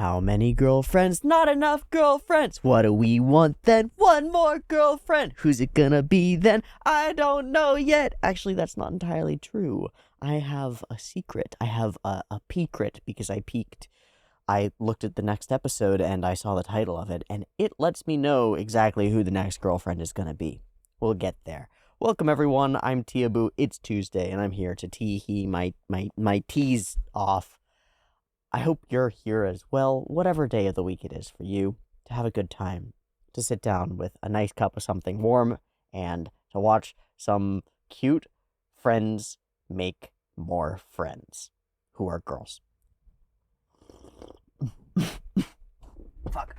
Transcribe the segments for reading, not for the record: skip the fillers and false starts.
How many girlfriends? Not enough girlfriends. What do we want then? One more girlfriend. Who's it gonna be then? I don't know yet. Actually, that's not entirely true. I have a secret. I have a peekret because I peeked. I looked at the next episode and I saw the title of it, and it lets me know exactly who the next girlfriend is gonna be. We'll get there. Welcome everyone. I'm Teeaboo. It's Tuesday, and I'm here to tee my teas off. I hope you're here as well, whatever day of the week it is for you, to have a good time, to sit down with a nice cup of something warm, and to watch some cute friends make more friends, who are girls. Fuck.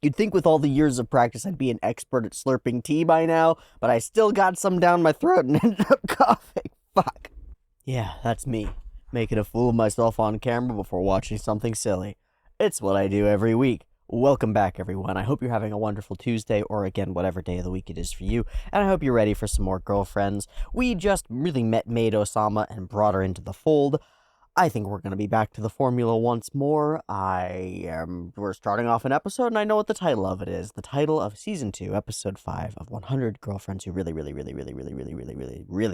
You'd think with all the years of practice I'd be an expert at slurping tea by now, but I still got some down my throat and ended up coughing. Fuck. Yeah, that's me. Making a fool of myself on camera before watching something silly. It's what I do every week. Welcome back, everyone. I hope you're having a wonderful Tuesday, or again, whatever day of the week it is for you, and I hope you're ready for some more girlfriends. We just really made Osama and brought her into the fold. I think we're going to be back to the formula once more. We're starting off an episode, and I know what the title of it is. The title of Season 2, Episode 5 of 100 Girlfriends Who Really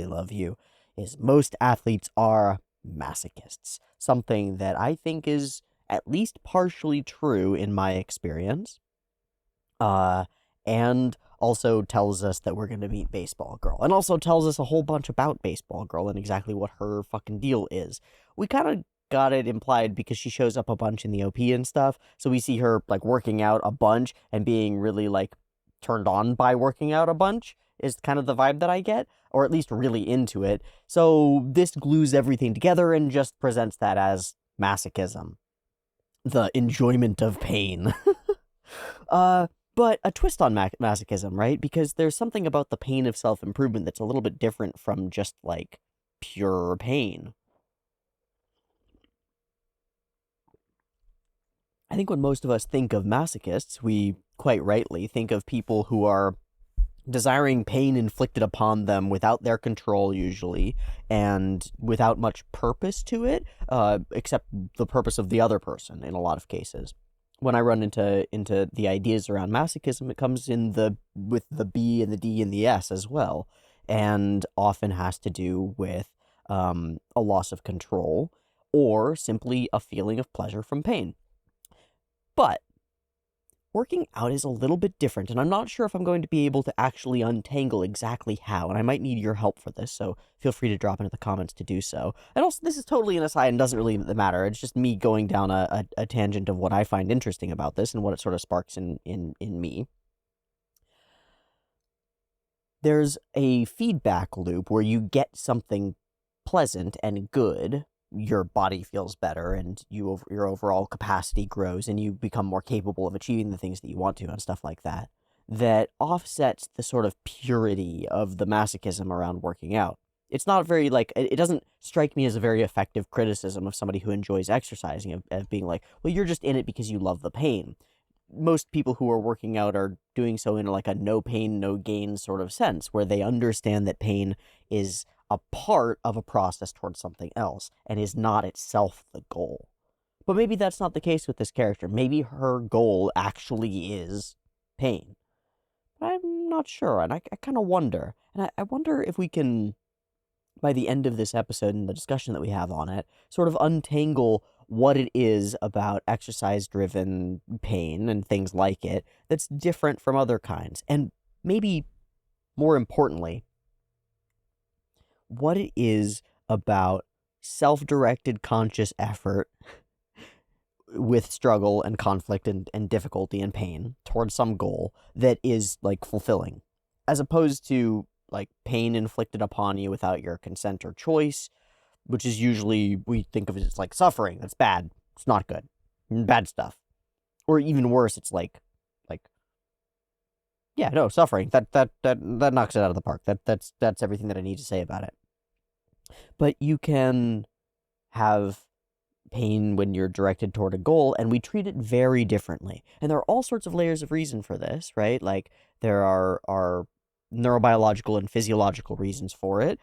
Love You is Most Athletes Are Masochists. Something that I think is at least partially true in my experience. And also tells us that we're going to meet Baseball Girl. And also tells us a whole bunch about Baseball Girl and exactly what her fucking deal is. We kind of got it implied because she shows up a bunch in the OP and stuff. So we see her, like, working out a bunch and being really, like, turned on by working out a bunch is kind of the vibe that I get, or at least really into it. So this glues everything together and just presents that as masochism. The enjoyment of pain. But a twist on masochism, right? Because there's something about the pain of self-improvement that's a little bit different from just, like, pure pain. I think when most of us think of masochists, we quite rightly think of people who are desiring pain inflicted upon them without their control, usually, and without much purpose to it, except the purpose of the other person in a lot of cases. When I run into the ideas around masochism, it comes in with the B and the D and the S as well, and often has to do with a loss of control or simply a feeling of pleasure from pain. But working out is a little bit different, and I'm not sure if I'm going to be able to actually untangle exactly how, and I might need your help for this, so feel free to drop into the comments to do so. And also, this is totally an aside and doesn't really matter. It's just me going down a tangent of what I find interesting about this and what it sort of sparks in me. There's a feedback loop where you get something pleasant and good, your body feels better, and your overall capacity grows, and you become more capable of achieving the things that you want to, and stuff like that, that offsets the sort of purity of the masochism around working out. It's not very, like, it doesn't strike me as a very effective criticism of somebody who enjoys exercising, of being like, well, you're just in it because you love the pain. Most people who are working out are doing so in, like, a no pain, no gain sort of sense, where they understand that pain is a part of a process towards something else, and is not itself the goal. But maybe that's not the case with this character. Maybe her goal actually is pain. But I'm not sure, and I kind of wonder. And I wonder if we can, by the end of this episode and the discussion that we have on it, sort of untangle what it is about exercise-driven pain and things like it that's different from other kinds. And maybe, more importantly, what it is about self-directed conscious effort with struggle and conflict and difficulty and pain towards some goal that is, like, fulfilling, as opposed to, like, pain inflicted upon you without your consent or choice, which is usually, we think of it as, like, suffering. That's bad. It's not good. Bad stuff. Or even worse, it's like yeah, no, suffering. That knocks it out of the park. That's everything that I need to say about it. But you can have pain when you're directed toward a goal, and we treat it very differently. And there are all sorts of layers of reason for this, right? Like, there are neurobiological and physiological reasons for it.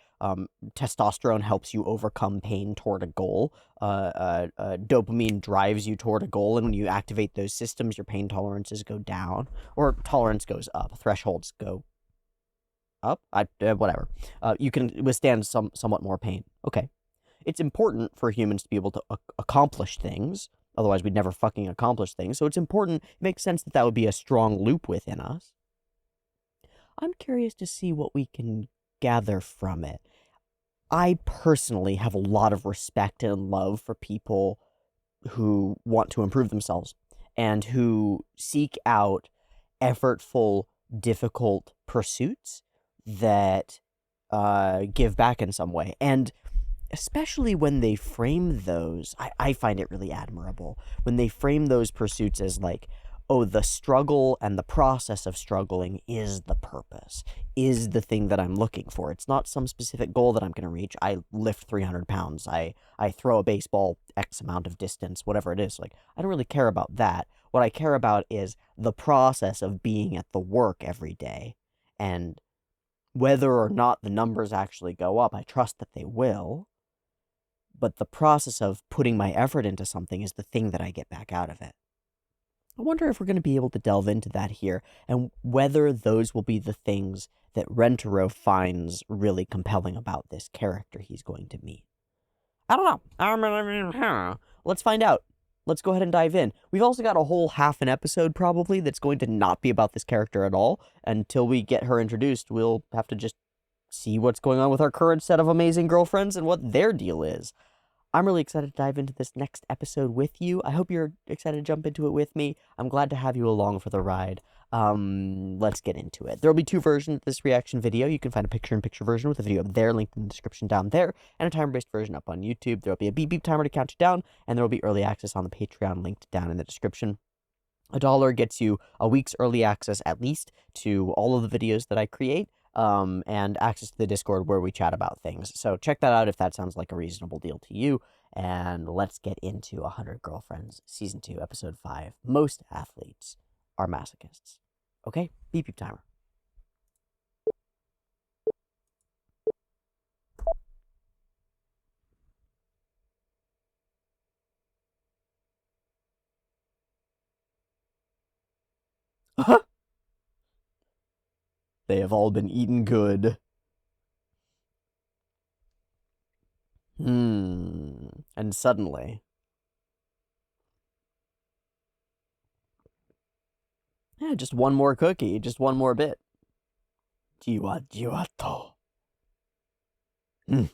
Testosterone helps you overcome pain toward a goal. Dopamine drives you toward a goal, and when you activate those systems, your pain tolerances go down, or tolerance goes up. Thresholds go up. Whatever. You can withstand somewhat more pain. Okay. It's important for humans to be able to accomplish things. Otherwise, we'd never fucking accomplish things. So it's important. It makes sense that that would be a strong loop within us. I'm curious to see what we can gather from it. I personally have a lot of respect and love for people who want to improve themselves and who seek out effortful, difficult pursuits that give back in some way. And especially when they frame those, I find it really admirable when they frame those pursuits as like, oh, the struggle and the process of struggling is the purpose, is the thing that I'm looking for. It's not some specific goal that I'm going to reach. I lift 300 pounds. I throw a baseball X amount of distance, whatever it is. Like, I don't really care about that. What I care about is the process of being at the work every day. And whether or not the numbers actually go up, I trust that they will. But the process of putting my effort into something is the thing that I get back out of it. I wonder if we're going to be able to delve into that here, and whether those will be the things that Rentaro finds really compelling about this character he's going to meet. I don't know. Let's find out. Let's go ahead and dive in. We've also got a whole half an episode, probably, that's going to not be about this character at all. Until we get her introduced, we'll have to just see what's going on with our current set of amazing girlfriends and what their deal is. I'm really excited to dive into this next episode with you. I hope you're excited to jump into it with me. I'm glad to have you along for the ride. Let's get into it. There'll be two versions of this reaction video. You can find a picture-in-picture version with a video up there, linked in the description down there, and a timer-based version up on YouTube. There'll be a beep-beep timer to count you down, and there will be early access on the Patreon, linked down in the description. $1 gets you a week's early access, at least, to all of the videos that I create. And access to the Discord where we chat about things. So check that out if that sounds like a reasonable deal to you. And let's get into 100 Girlfriends, Season 2, Episode 5. Most athletes are masochists. Okay? Beep beep timer. They have all been eaten good. And suddenly... Yeah, just one more cookie, just one more bit. Jiwa jiwa to.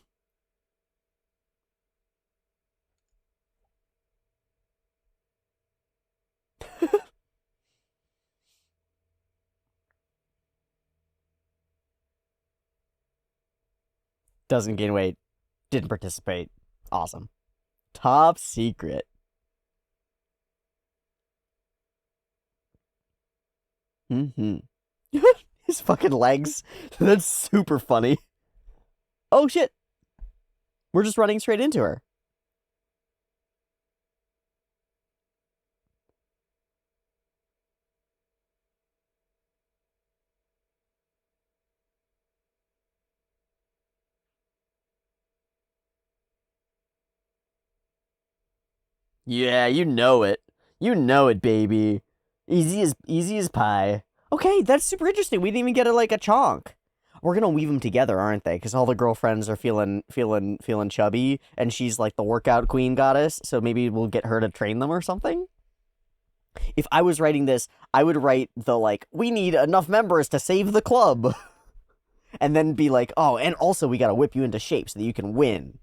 Doesn't gain weight. Didn't participate. Awesome. Top secret. His fucking legs. That's super funny. Oh shit. We're just running straight into her. Yeah, you know it. You know it, baby. Easy as pie. Okay, that's super interesting. We didn't even get a chonk. We're gonna weave them together, aren't they? Because all the girlfriends are feeling chubby, and she's like the workout queen goddess. So maybe we'll get her to train them or something. If I was writing this, I would write we need enough members to save the club, and then be like, oh, and also we gotta whip you into shape so that you can win.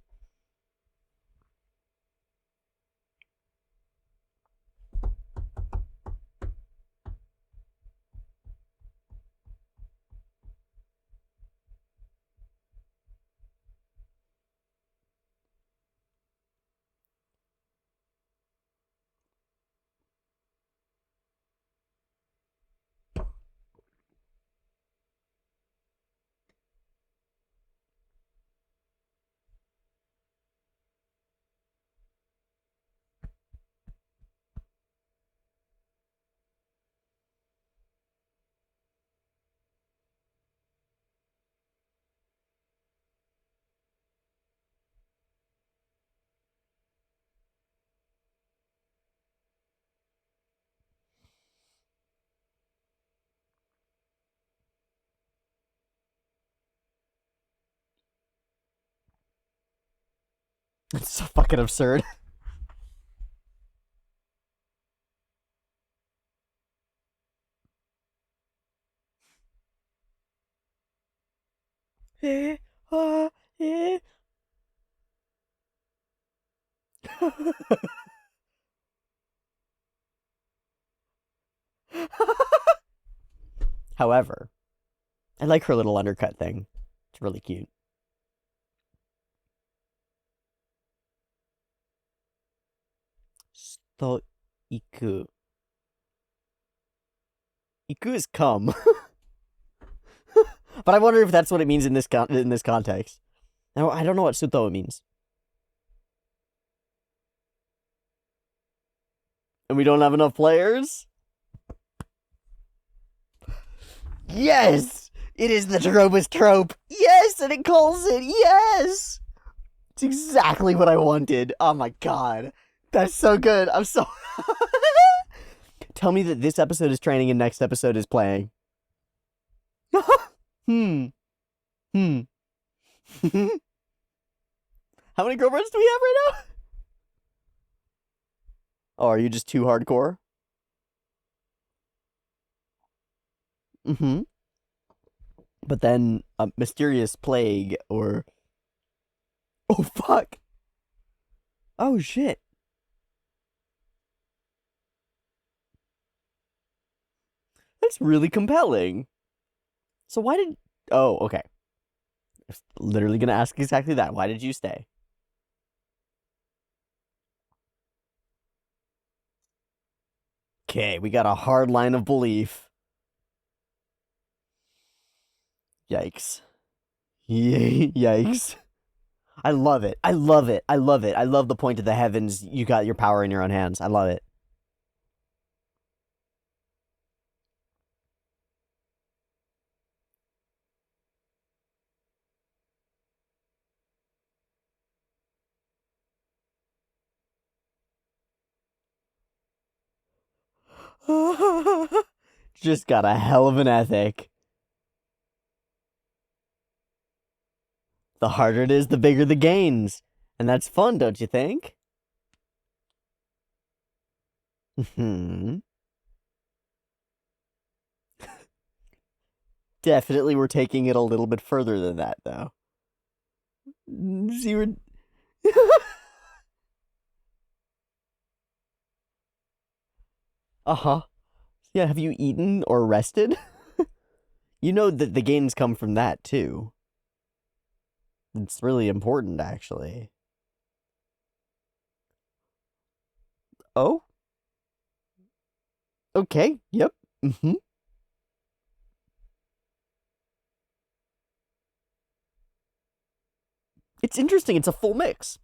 It's so fucking absurd. However, I like her little undercut thing. It's really cute. Sto iku. Iku is come. But I wonder if that's what it means in this context. Now, I don't know what suto means. And we don't have enough players? Yes! It is the Drobus trope. Yes, and it calls it. Yes! It's exactly what I wanted. Oh my god. That's so good. I'm so... Tell me that this episode is training and next episode is playing. Hmm. How many girlfriends do we have right now? Oh, are you just too hardcore? Mm-hmm. But then a mysterious plague or... Oh, fuck. Oh, shit. That's really compelling. So why did... Oh, okay. I was literally going to ask exactly that. Why did you stay? Okay, we got a hard line of belief. Yikes. Yikes. I love it. I love it. I love it. I love the point of the heavens. You got your power in your own hands. I love it. Just got a hell of an ethic. The harder it is, the bigger the gains. And that's fun, don't you think? Definitely we're taking it a little bit further than that, though. See, we're... Uh-huh. Yeah, have you eaten or rested? You know that the gains come from that, too. It's really important, actually. Oh? Okay, yep. Mm-hmm. It's interesting, it's a full mix.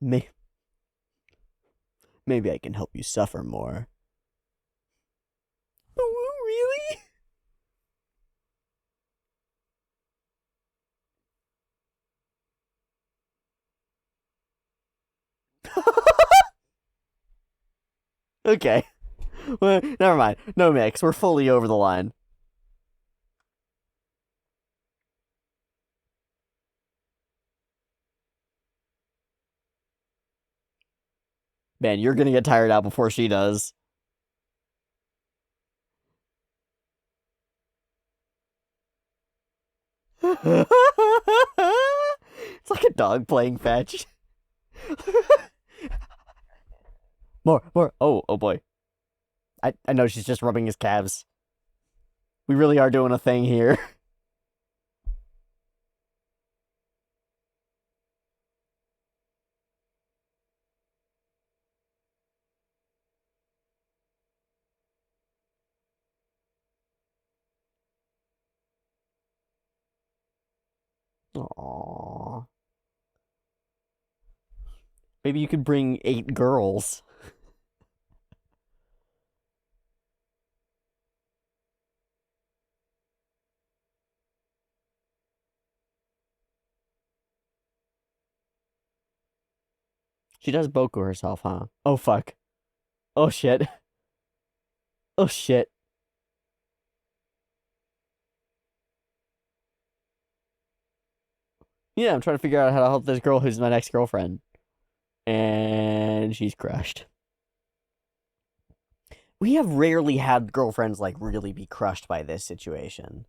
Maybe I can help you suffer more. Really? Okay. Well, never mind. No mix. We're fully over the line. Man, you're gonna get tired out before she does. It's like a dog playing fetch. More. Oh boy. I know she's just rubbing his calves. We really are doing a thing here. Aww. Maybe you could bring 8 girls. She does Boku herself, huh? Oh, fuck. Oh, shit. Oh, shit. Yeah, I'm trying to figure out how to help this girl who's my next girlfriend. And she's crushed. We have rarely had girlfriends, like, really be crushed by this situation.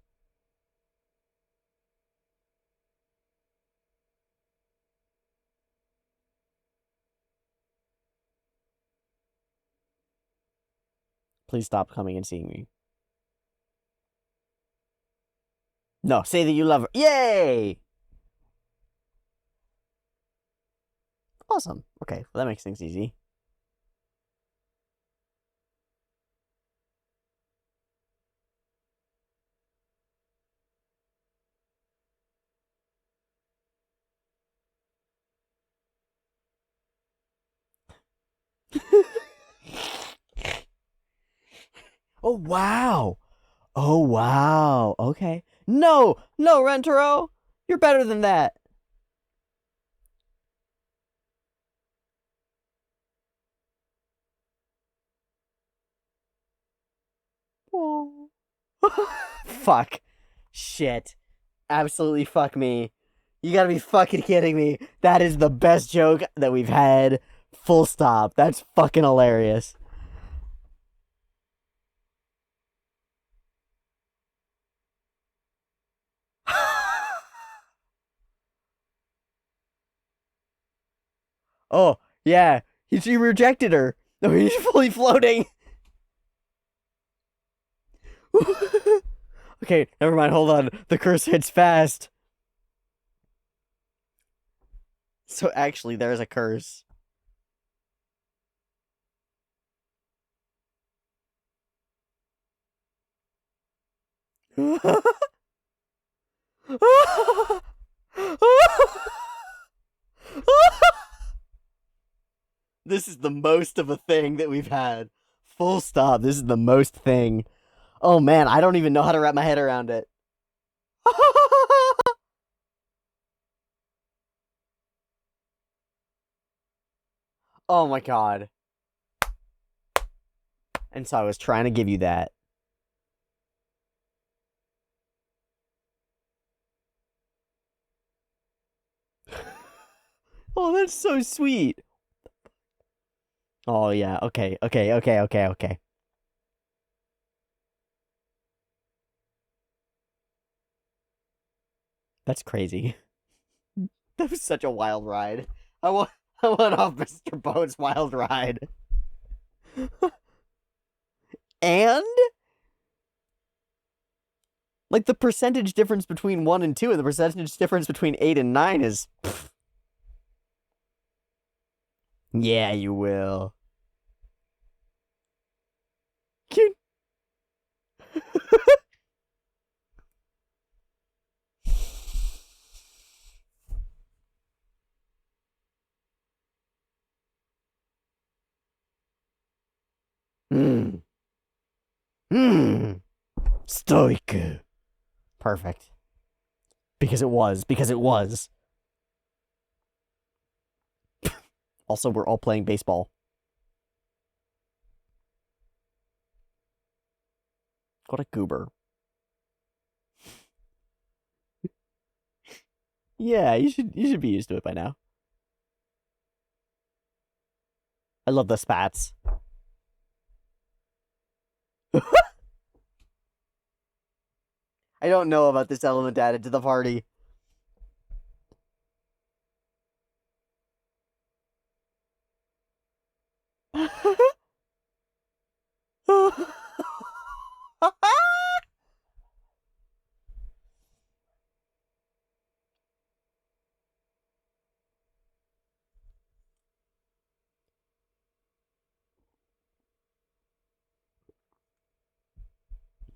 Please stop coming and seeing me. No, say that you love her. Yay! Awesome. Okay, well, that makes things easy. Oh, wow. Oh, wow. Okay. No, no, Rentaro. You're better than that. Oh. Fuck. Shit. Absolutely fuck me. You gotta be fucking kidding me. That is the best joke that we've had. Full stop. That's fucking hilarious. Oh, yeah. She rejected her. No, he's fully floating. Okay, never mind. Hold on. The curse hits fast. So actually, there's a curse. This is the most of a thing that we've had. Full stop. This is the most thing. Oh man, I don't even know how to wrap my head around it. Oh my god. And so I was trying to give you that. Oh, that's so sweet. Oh yeah, okay, okay, okay, okay, okay. That's crazy. That was such a wild ride. I went off Mr. Boat's wild ride. And like the percentage difference between 1 and 2 and the percentage difference between 8 and 9 is pff. Yeah, you will. Cute. Hmm. Hmm. Stoic. Perfect. Because it was. Because it was. Also, we're all playing baseball. What a goober. Yeah, you should be used to it by now. I love the spats. I don't know about this element added to the party.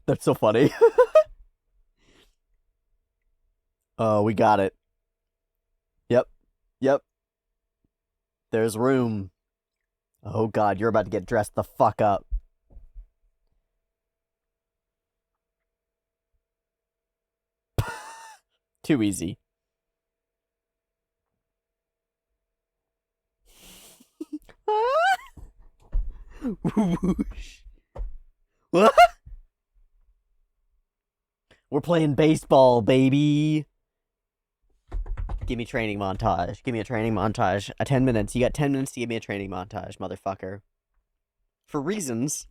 That's so funny. Oh, we got it. Yep. Yep. There's room. Oh god, you're about to get dressed the fuck up. Too easy. Whoosh. What? We're playing baseball, baby. Give me training montage. Give me a training montage. 10 minutes. You got 10 minutes to give me a training montage, motherfucker. For reasons.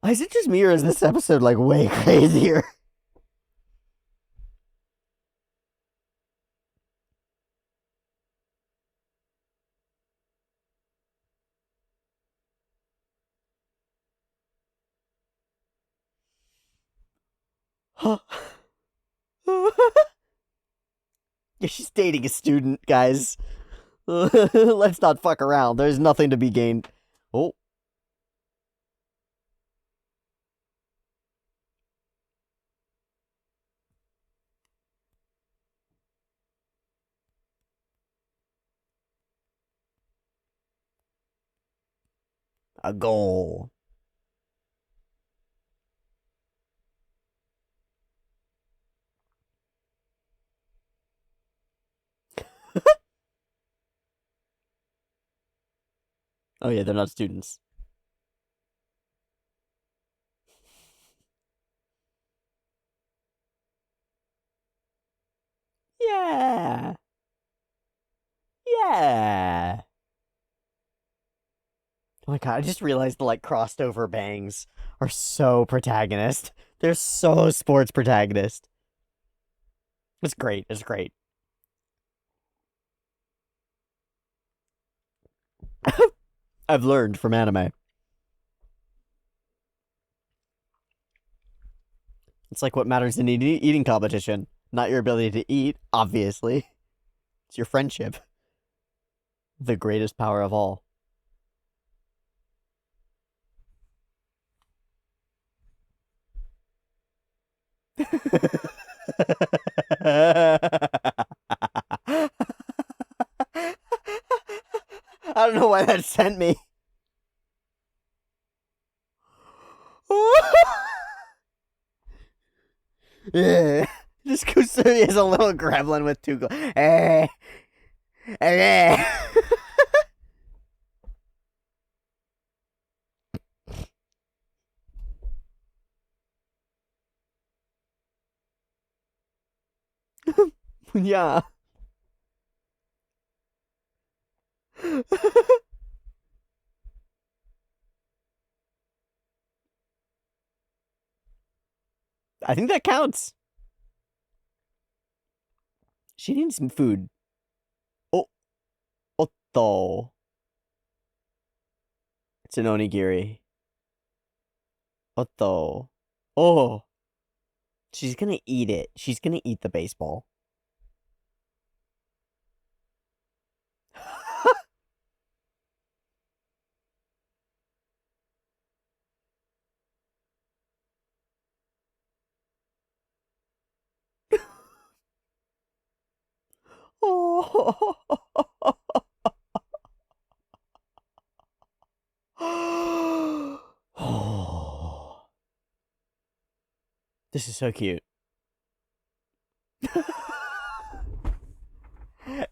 Is it just me or is this episode like way crazier? Yeah, she's dating a student, guys. Let's not fuck around. There's nothing to be gained. Oh. A goal. Oh yeah, they're not students. Yeah. Yeah. Oh my god, I just realized the like crossed over bangs are so protagonist. They're so sports protagonist. It's great. It's great. I've learned from anime. It's like what matters in an eating competition. Not your ability to eat, obviously. It's your friendship. The greatest power of all. I don't know why that sent me. Yeah. Just Kusuri is a little gremlin with two Yeah. I think that counts. She needs some food. Oh, otto. It's an onigiri. Otto. Oh. She's gonna eat it. She's gonna eat the baseball. Oh. Oh. This is so cute.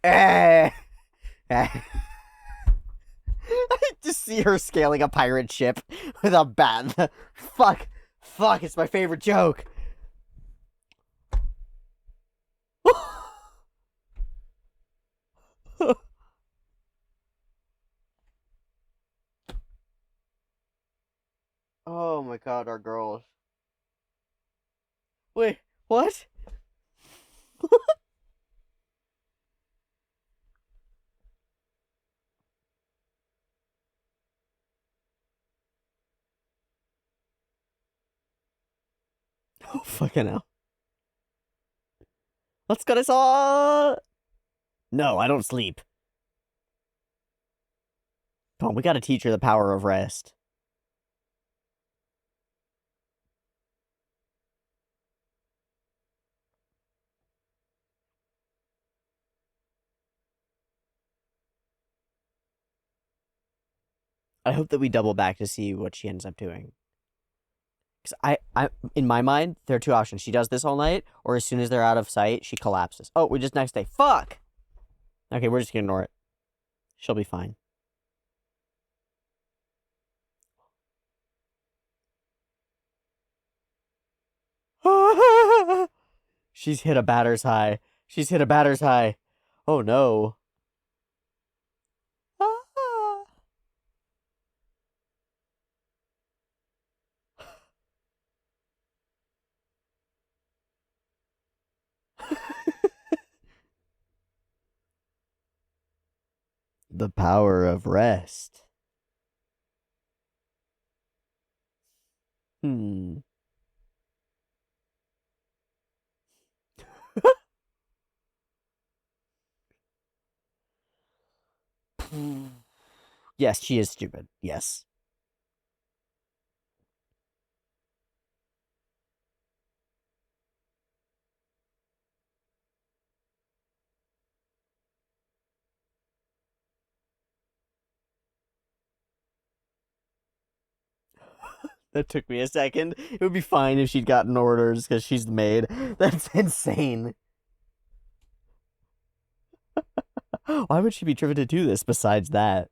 I just see her scaling a pirate ship with a bat. Fuck. Fuck, it's my favorite joke. Oh my god, our girls. Wait, what? Oh, fucking hell. Let's go to saw. No, I don't sleep. Come on, we gotta teach her the power of rest. I hope that we double back to see what she ends up doing. Because in my mind, there are two options. She does this all night, or as soon as they're out of sight, she collapses. Oh, we just next day. Fuck! Okay, we're just gonna ignore it. She'll be fine. She's hit a batter's high. She's hit a batter's high. Oh no. The power of rest. Hmm. Yes, she is stupid. Yes. That took me a second. It would be fine if she'd gotten orders because she's the maid. That's insane. Why would she be driven to do this besides that?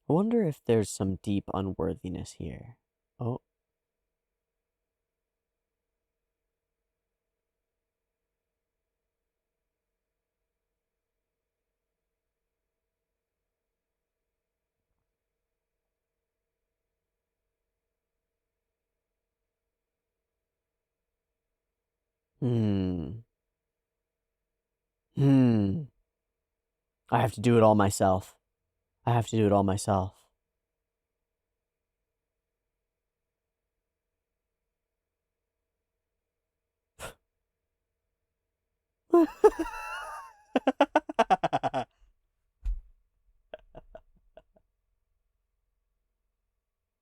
I wonder if there's some deep unworthiness here. Oh. Hmm. Hmm. I have to do it all myself. I have to do it all myself.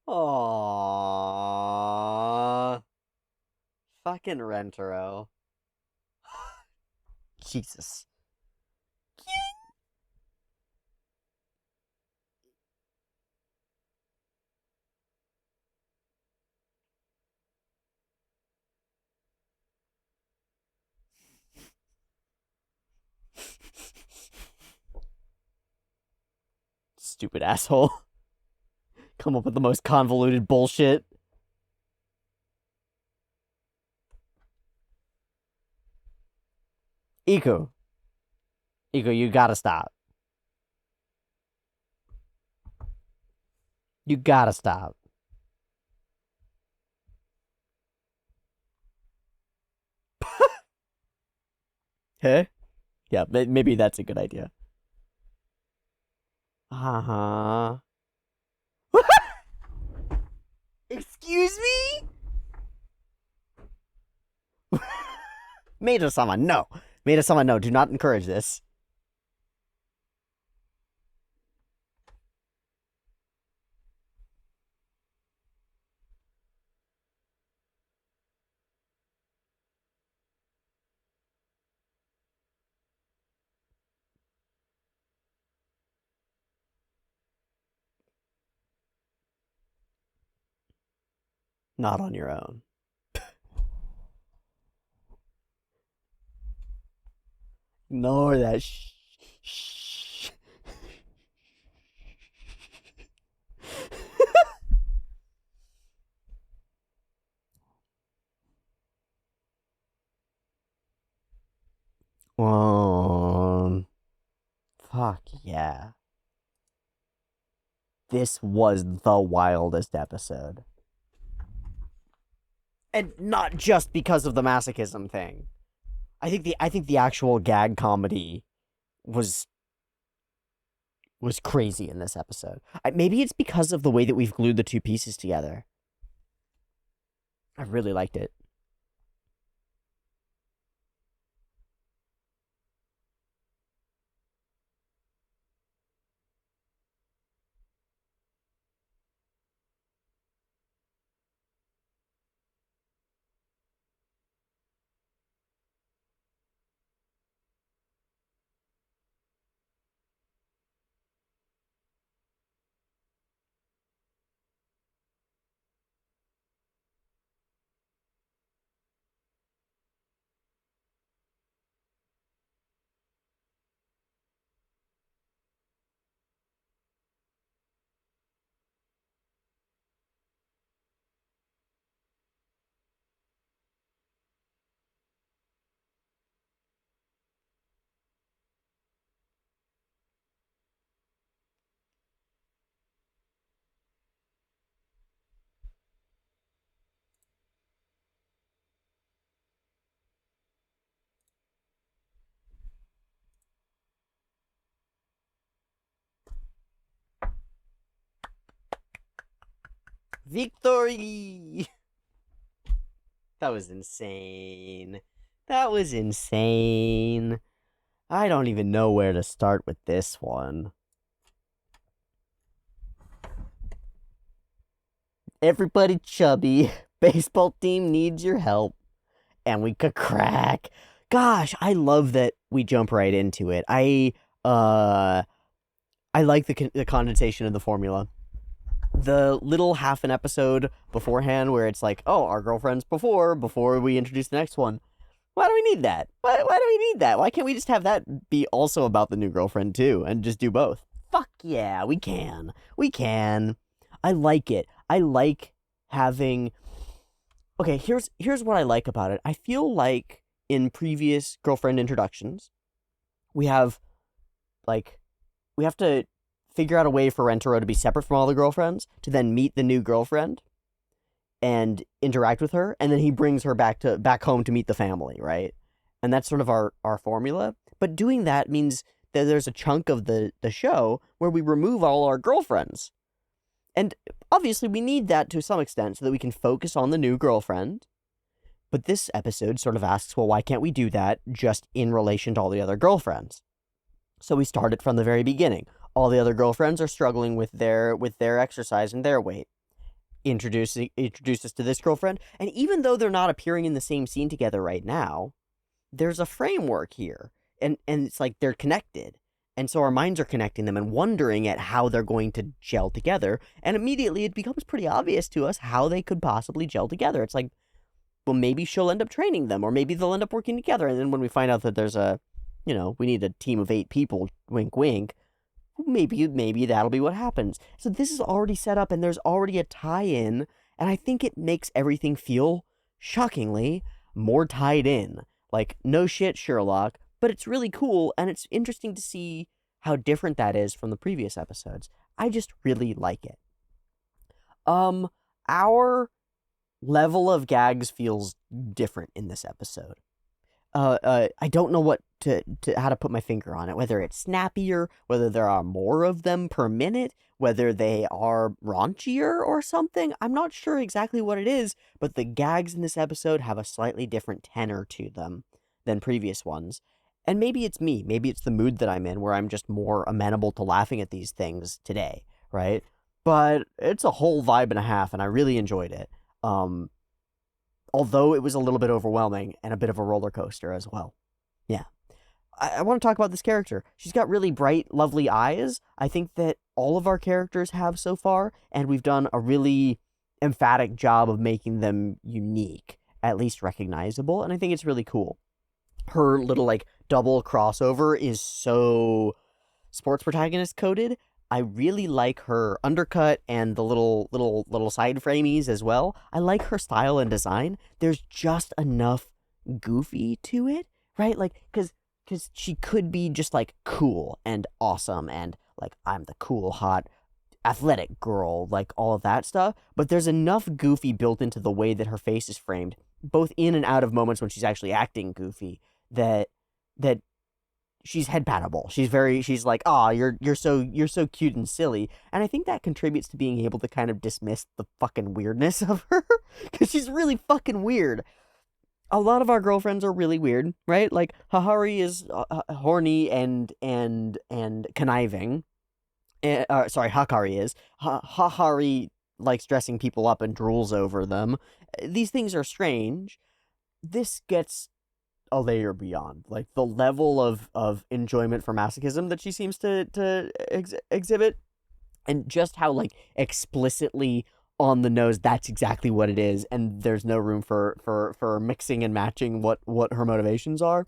Aww. Fucking Rentaro. Jesus. Stupid asshole. Come up with the most convoluted bullshit. Iku. Iku, you gotta stop. You gotta stop. Hey? Yeah, maybe that's a good idea. Uh-huh. Excuse me? Maida-sama, no. Maida-sama, no. Do not encourage this. Not on your own. Ignore that shh. Fuck yeah. This was the wildest episode. And not just because of the masochism thing. I think the actual gag comedy was crazy in this episode. Maybe it's because of the way that we've glued the two pieces together. I really liked it. Victory! That was insane. That was insane. I don't even know where to start with this one. Everybody chubby. Baseball team needs your help. And we could crack. Gosh, I love that we jump right into it. I like the condensation of the formula. The little half an episode beforehand where it's like, oh, our girlfriends before we introduce the next one. Why do we need that? Why do we need that? Why can't we just have that be also about the new girlfriend too and just do both? Fuck yeah, we can. We can. I like it. I like having... Okay, here's what I like about it. I feel like in previous girlfriend introductions, we have to figure out a way for Rentaro to be separate from all the girlfriends, to then meet the new girlfriend and interact with her, and then he brings her back home to meet the family, right? And that's sort of our formula. But doing that means that there's a chunk of the show where we remove all our girlfriends. And obviously we need that to some extent so that we can focus on the new girlfriend. But this episode sort of asks, well, why can't we do that just in relation to all the other girlfriends? So we start it from the very beginning. All the other girlfriends are struggling with their exercise and their weight. Introduce us to this girlfriend, and even though they're not appearing in the same scene together right now, there's a framework here, and it's like they're connected, and so our minds are connecting them and wondering at how they're going to gel together, and immediately it becomes pretty obvious to us how they could possibly gel together. It's like, well, maybe she'll end up training them, or maybe they'll end up working together, and then when we find out that there's we need a team of 8 people, wink wink, maybe that'll be what happens. So this is already set up, and there's already a tie-in, and I think it makes everything feel, shockingly, more tied in. Like, no shit, Sherlock, but it's really cool, and it's interesting to see how different that is from the previous episodes. I just really like it. Our level of gags feels different in this episode. I don't know how to put my finger on it, whether it's snappier, whether there are more of them per minute, whether they are raunchier or something. I'm not sure exactly what it is, but the gags in this episode have a slightly different tenor to them than previous ones. And maybe it's me, maybe it's the mood that I'm in, where I'm just more amenable to laughing at these things today, right? But it's a whole vibe and a half, and I really enjoyed it. Although it was a little bit overwhelming and a bit of a roller coaster as well. Yeah. I want to talk about this character. She's got really bright, lovely eyes. I think that all of our characters have so far, and we've done a really emphatic job of making them unique, at least recognizable, and I think it's really cool. Her little, double crossover is so sports protagonist coded. I really like her undercut and the little side framies as well. I like her style and design. There's just enough goofy to it, right? Because she could be just, cool and awesome and, I'm the cool, hot, athletic girl, all of that stuff. But there's enough goofy built into the way that her face is framed, both in and out of moments when she's actually acting goofy, that she's headpatable. She's like, "Aw, you're so cute and silly." And I think that contributes to being able to kind of dismiss the fucking weirdness of her, because she's really fucking weird. A lot of our girlfriends are really weird, right? Like, Hahari is horny and conniving. Sorry, Hakari is. Hahari likes dressing people up and drools over them. These things are strange. This gets a layer beyond, the level of enjoyment for masochism that she seems to exhibit, and just how explicitly on the nose that's exactly what it is, and there's no room for mixing and matching what her motivations are,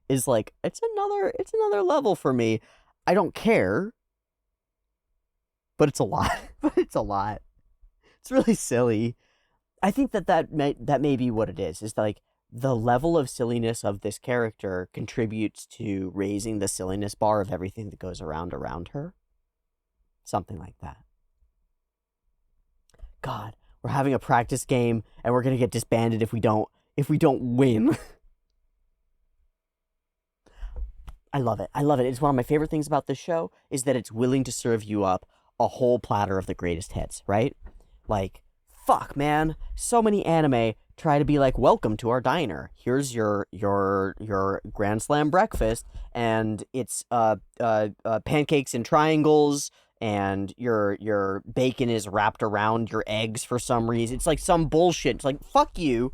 is it's another level for me. I don't care, but it's a lot. It's really silly. I think that may be what it is the level of silliness of this character contributes to raising the silliness bar of everything that goes around her. Something like that. God, we're having a practice game, and we're gonna get disbanded if we don't win. I love it. It's one of my favorite things about this show, is that it's willing to serve you up a whole platter of the greatest hits, right? Like, fuck, man. So many anime try to be like, welcome to our diner. Here's your Grand Slam breakfast, and it's pancakes in triangles, and your bacon is wrapped around your eggs for some reason. It's like some bullshit. It's like, fuck you.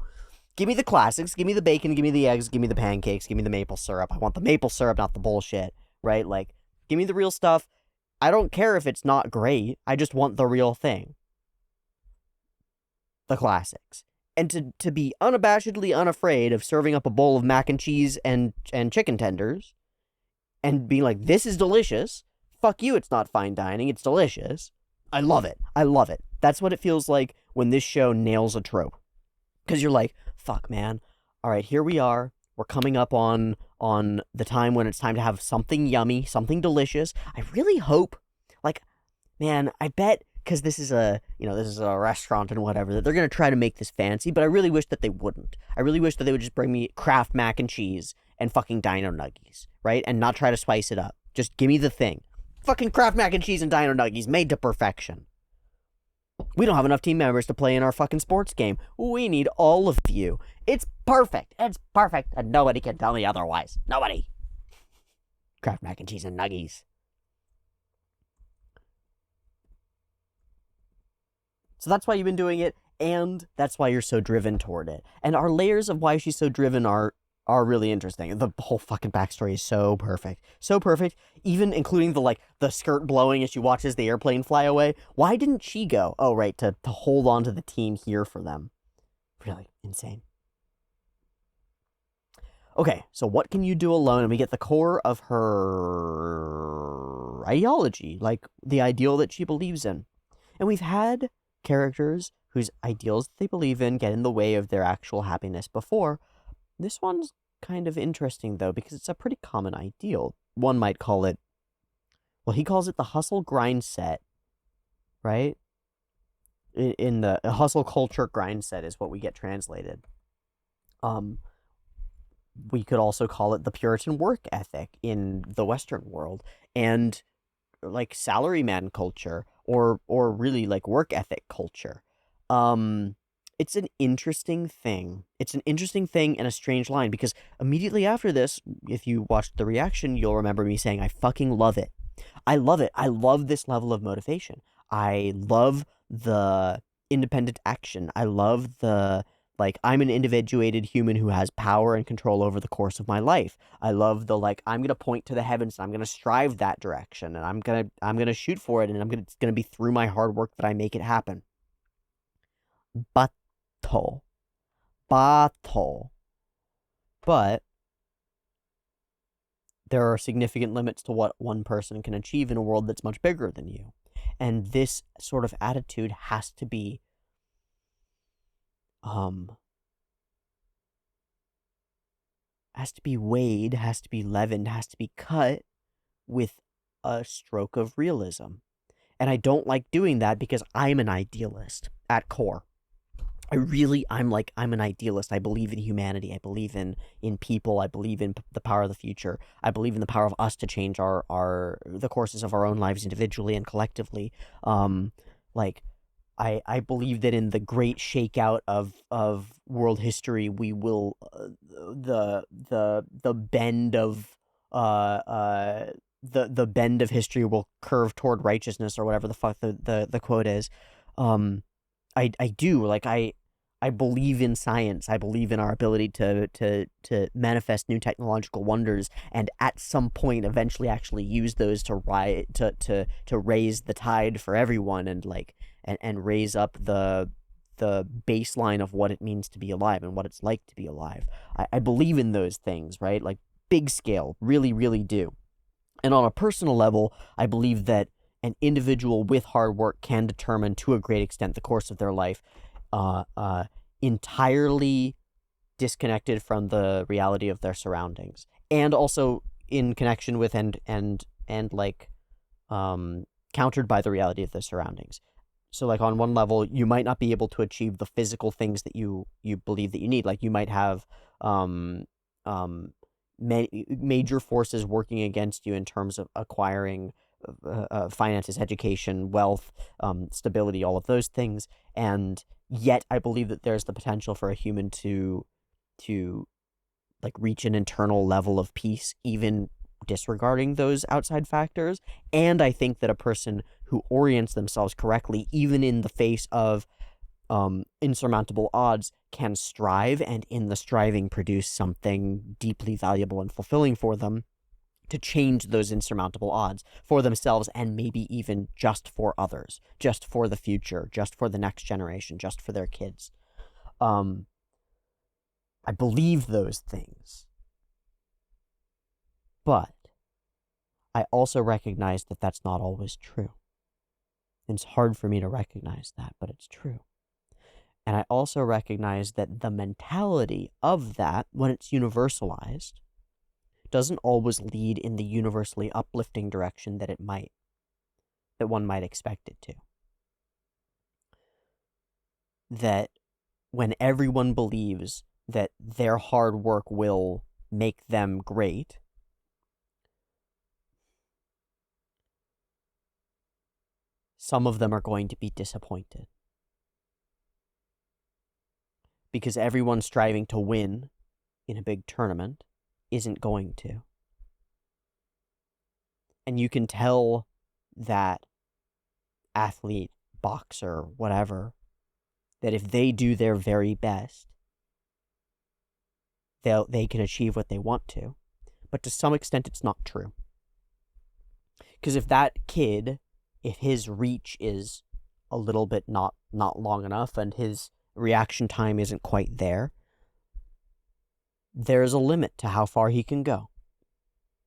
Give me the classics. Give me the bacon. Give me the eggs. Give me the pancakes. Give me the maple syrup. I want the maple syrup, not the bullshit, right? Like, give me the real stuff. I don't care if it's not great. I just want the real thing. The classics. And to be unabashedly unafraid of serving up a bowl of mac and cheese and chicken tenders and being like, this is delicious. Fuck you, it's not fine dining. It's delicious. I love it. I love it. That's what it feels like when this show nails a trope. Because you're like, fuck, man. All right, here we are. We're coming up on the time when it's time to have something yummy, something delicious. I really hope, like, man, I bet, because this is a restaurant and whatever, that they're going to try to make this fancy, but I really wish that they wouldn't. I really wish that they would just bring me Kraft mac and cheese and fucking Dino Nuggies, right? And not try to spice it up. Just give me the thing. Fucking Kraft mac and cheese and Dino Nuggies, made to perfection. We don't have enough team members to play in our fucking sports game. We need all of you. It's perfect. It's perfect. And nobody can tell me otherwise. Nobody. Kraft mac and cheese and nuggies. So that's why you've been doing it, and that's why you're so driven toward it. And our layers of why she's so driven are really interesting. The whole fucking backstory is so perfect. So perfect, even including the skirt blowing as she watches the airplane fly away. Why didn't she go? Oh, right, to hold on to the team here for them. Really insane. Okay, so what can you do alone? And we get the core of her ideology, like the ideal that she believes in. And we've had characters whose ideals they believe in get in the way of their actual happiness before. This one's kind of interesting, though, because it's a pretty common ideal. One might call it, well, he calls it the hustle grind set, right? In the hustle culture grind set is what we get translated. We could also call it the Puritan work ethic in the Western world, and like salaryman culture, or really like work ethic culture. It's an interesting thing. It's an interesting thing and a strange line, because immediately after this, if you watched the reaction, you'll remember me saying, I fucking love it. I love it. I love this level of motivation. I love the independent action. I love the, like, I'm an individuated human who has power and control over the course of my life. I love the, like, I'm going to point to the heavens and I'm going to strive that direction, and I'm going to shoot for it, and it's going to be through my hard work that I make it happen. Battle. But there are significant limits to what one person can achieve in a world that's much bigger than you. And this sort of attitude has to be weighed, has to be leavened, has to be cut with a stroke of realism. And I don't like doing that because I'm an idealist at core. I'm an idealist. I believe in humanity. I believe in people. I believe in the power of the future. I believe in the power of us to change the courses of our own lives individually and collectively. I believe that in the great shakeout of world history, we will the bend of the bend of history will curve toward righteousness, or whatever the fuck the quote is. I believe in science. I believe in our ability to manifest new technological wonders, and at some point eventually actually use those to raise the tide for everyone, and raise up the baseline of what it means to be alive and what it's like to be alive. I believe in those things, right? Like, big scale, really, really do. And on a personal level, I believe that an individual with hard work can determine to a great extent the course of their life, entirely disconnected from the reality of their surroundings, and also in connection with and countered by the reality of their surroundings. So, like, on one level, you might not be able to achieve the physical things that you believe that you need. Like, you might have major forces working against you in terms of acquiring finances, education, wealth, stability, all of those things. And yet I believe that there's the potential for a human to like reach an internal level of peace, even disregarding those outside factors. And I think that a person who orients themselves correctly, even in the face of insurmountable odds, can strive, and in the striving produce something deeply valuable and fulfilling for them, to change those insurmountable odds for themselves, and maybe even just for others, just for the future, just for the next generation, just for their kids. I believe those things. But I also recognize that that's not always true. It's hard for me to recognize that, but it's true. And I also recognize that the mentality of that, when it's universalized, doesn't always lead in the universally uplifting direction that one might expect it to. That when everyone believes that their hard work will make them great, some of them are going to be disappointed. Because everyone striving to win in a big tournament isn't going to. And you can tell that athlete, boxer, whatever, that if they do their very best, they can achieve what they want to. But to some extent, it's not true. Because if that kid, if his reach is a little bit not long enough, and his reaction time isn't quite there, there's a limit to how far he can go.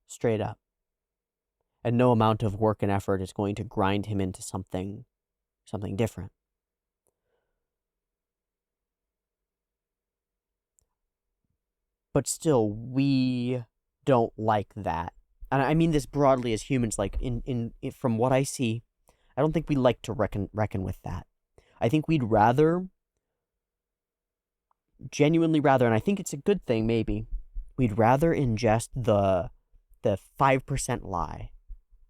Straight up. And no amount of work and effort is going to grind him into something different. But still, we don't like that. And I mean this broadly as humans, like in from what I see, I don't think we like to reckon with that. I think we'd genuinely rather, and I think it's a good thing maybe, we'd rather ingest the 5% lie,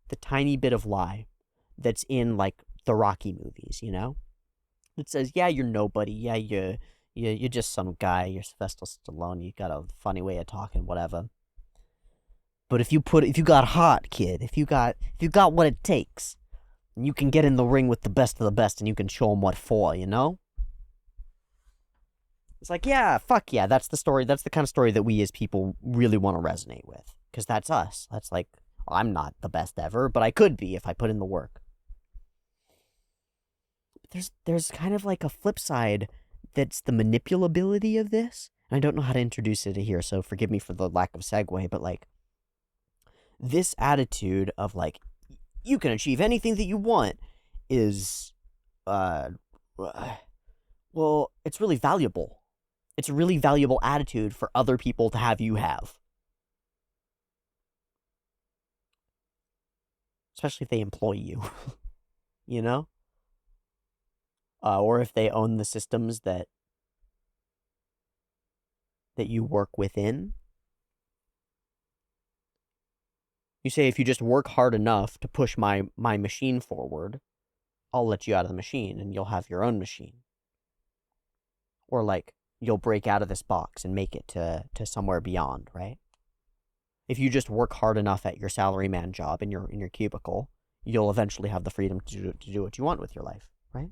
the tiny bit of lie that's in like the Rocky movies, you know? It says, yeah, you're nobody, yeah, you're just some guy, you're Sylvester Stallone, you got a funny way of talking, whatever. But if you got hot, kid, if you got what it takes, and you can get in the ring with the best of the best, and you can show them what for, you know? It's like, yeah, fuck yeah, that's the story, that's the kind of story that we as people really want to resonate with. Because that's us. That's like, I'm not the best ever, but I could be if I put in the work. There's kind of like a flip side that's the manipulability of this. And I don't know how to introduce it here, so forgive me for the lack of segue, but like, this attitude of like, you can achieve anything that you want is, well, it's really valuable. It's a really valuable attitude for other people to have you have. Especially if they employ you, you know? Or if they own the systems that you work within. You say, if you just work hard enough to push my machine forward, I'll let you out of the machine and you'll have your own machine. Or like, you'll break out of this box and make it to somewhere beyond, right? If you just work hard enough at your salaryman job in your cubicle, you'll eventually have the freedom to do what you want with your life, right?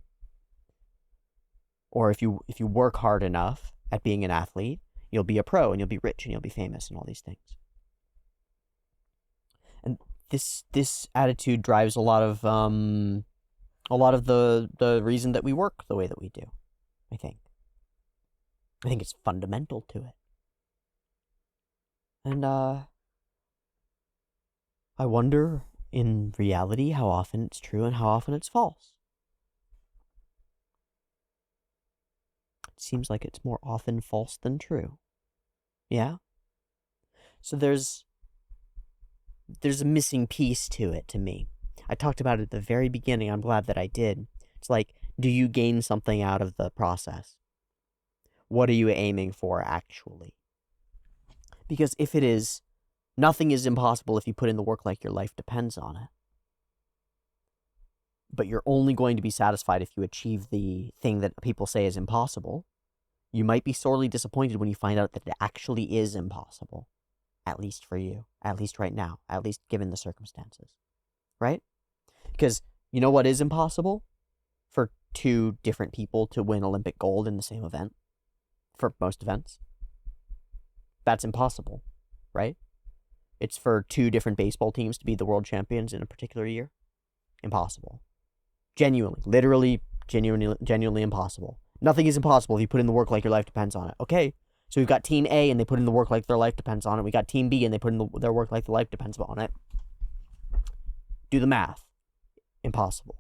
Or if you work hard enough at being an athlete, you'll be a pro and you'll be rich and you'll be famous and all these things. And this attitude drives a lot of the reason that we work the way that we do, I think. I think it's fundamental to it. And I wonder, in reality, how often it's true and how often it's false. It seems like it's more often false than true. Yeah? So there's a missing piece to it to me. I talked about it at the very beginning. I'm glad that I did. It's like, do you gain something out of the process? What are you aiming for, actually? Because if it is, nothing is impossible if you put in the work like your life depends on it. but you're only going to be satisfied if you achieve the thing that people say is impossible, you might be sorely disappointed when you find out that it actually is impossible. At least for you. At least right now. At least given the circumstances. Right? Because you know what is impossible? For two different people to win Olympic gold in the same event. For most events. That's impossible. Right? It's for two different baseball teams to be the world champions in a particular year. Impossible. Genuinely. Literally, genuinely impossible. Nothing is impossible if you put in the work like your life depends on it. Okay. So we've got Team A and they put in the work like their life depends on it. We got Team B and they put in their work like their life depends on it. Do the math. Impossible.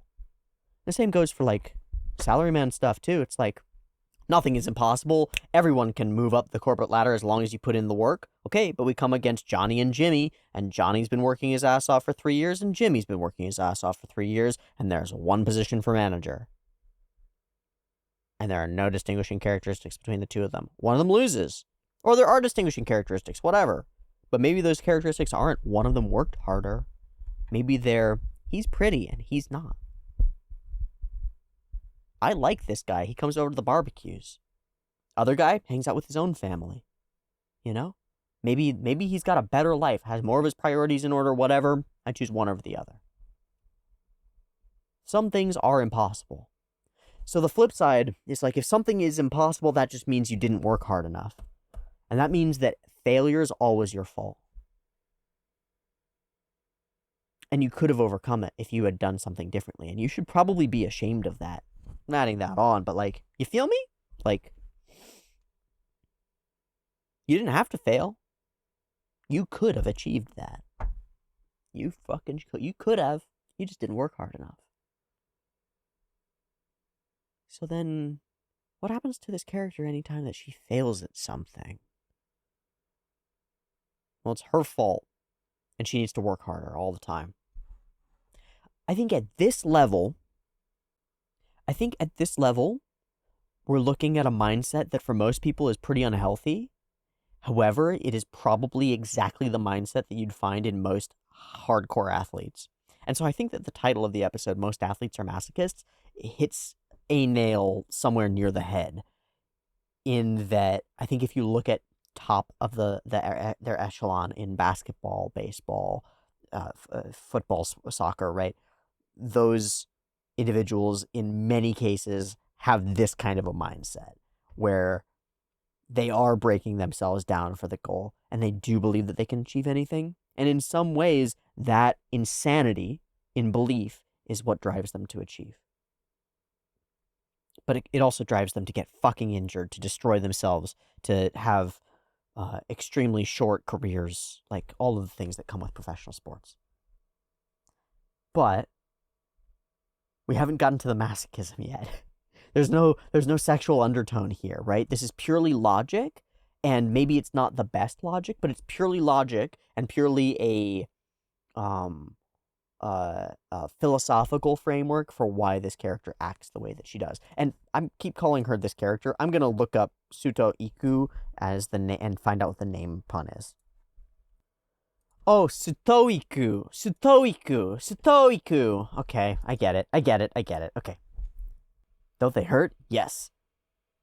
The same goes for like salaryman stuff too. It's like nothing is impossible. Everyone can move up the corporate ladder as long as you put in the work. Okay, but we come against Johnny and Jimmy, and Johnny's been working his ass off for 3 years, and Jimmy's been working his ass off for 3 years, and there's one position for manager. And there are no distinguishing characteristics between the two of them. One of them loses. Or there are distinguishing characteristics, whatever. But maybe those characteristics aren't. One of them worked harder. Maybe he's pretty and he's not. I like this guy. He comes over to the barbecues. Other guy hangs out with his own family. You know? Maybe he's got a better life, has more of his priorities in order, whatever. I choose one over the other. Some things are impossible. So the flip side is like if something is impossible, that just means you didn't work hard enough. And that means that failure is always your fault. And you could have overcome it if you had done something differently. And you should probably be ashamed of that. I'm not adding that on, but like, you feel me? Like, you didn't have to fail. You could have achieved that. You could have. You just didn't work hard enough. So then, what happens to this character anytime that she fails at something? Well, it's her fault, and she needs to work harder all the time. I think at this level, we're looking at a mindset that for most people is pretty unhealthy. However, it is probably exactly the mindset that you'd find in most hardcore athletes. And so I think that the title of the episode, Most Athletes Are Masochists, hits a nail somewhere near the head. In that, I think if you look at top of their echelon in basketball, baseball, football, soccer, right? Those individuals, in many cases, have this kind of a mindset where they are breaking themselves down for the goal, and they do believe that they can achieve anything. And in some ways, that insanity in belief is what drives them to achieve. But it also drives them to get fucking injured, to destroy themselves, to have extremely short careers, like all of the things that come with professional sports. But we haven't gotten to the masochism yet. There's no sexual undertone here, right? This is purely logic, and maybe it's not the best logic, but it's purely logic and purely a philosophical framework for why this character acts the way that she does. And I keep calling her this character. I'm gonna look up Suto Iku as the name and find out what the name pun is. Oh, Sutoiku. Okay, I get it. Okay. Don't they hurt? Yes.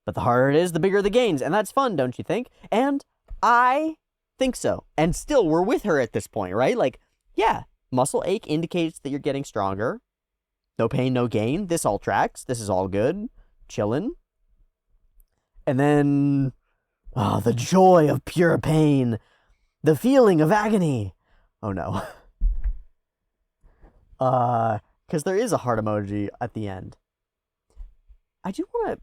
But the harder it is, the bigger the gains. And that's fun, don't you think? And I think so. And still, we're with her at this point, right? Like, yeah, muscle ache indicates that you're getting stronger. No pain, no gain. This all tracks. This is all good. Chillin'. And then, the joy of pure pain. The feeling of agony. Oh, no. Because there is a heart emoji at the end. I do want to